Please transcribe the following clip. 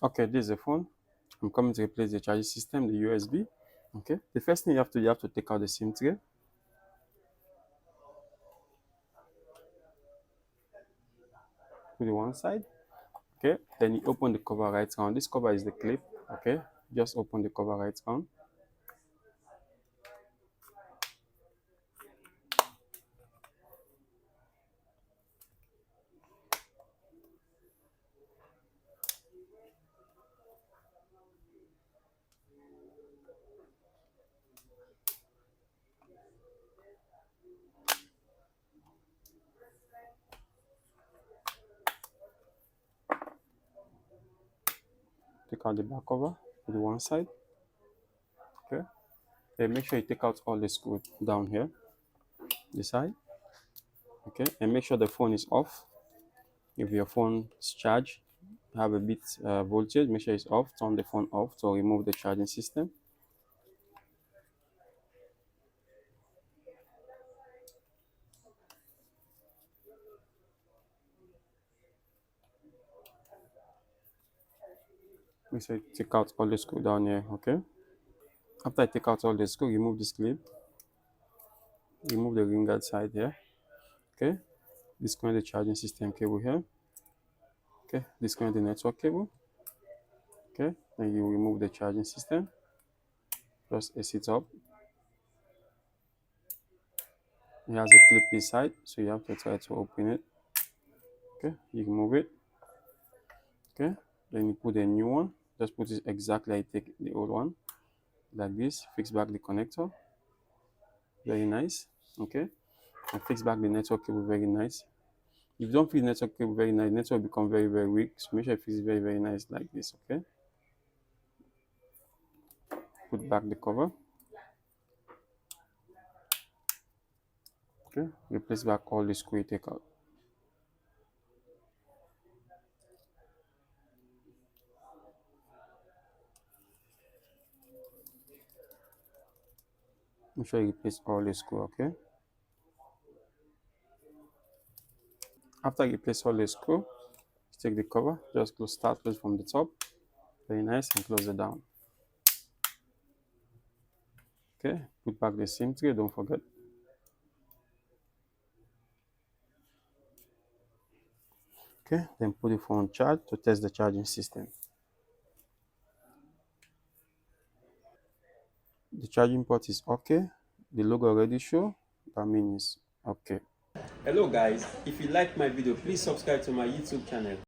Okay, this is the phone. I'm coming to replace the charging system, the USB. Okay, the first thing you have to take out the SIM tray. Put it one side. Okay, then you open the cover right round. This cover is the clip. Okay, just open the cover right round. Take out the back cover, put it one side. Okay, then make sure you take out all the screws down here, this side. Okay, and make sure the phone is off. If your phone is charged, have a bit voltage, make sure it's off. Turn the phone off to remove the charging system. Make sure you take out all the screw down here. Okay, after I take out all the screw, remove this clip, remove the ring guard side here. Okay, disconnect the charging system cable here. Okay, disconnect the network cable. Okay, then you remove the charging system. Just AC it up. It has a clip inside, so you have to try to open it. Okay, you remove it. Okay, then you put a new one. Just put it exactly like you take the old one, like this. Fix back the connector. Very nice. Okay, and fix back the network cable. Very nice. If you don't fix the network cable very nice, network will become very weak. So make sure you fix it very nice like this. Okay, put back the cover. Okay, replace back all the screw you take out. Make sure you replace all the screw. Okay, after you replace all the screw, take the cover, just close from the top. Very nice, and close it down. Okay, put back the SIM tray, don't forget. Okay, then put the phone on charge to test the charging system. The charging port is okay. The logo already show, that means okay. Hello guys, if you like my video, please subscribe to my YouTube channel.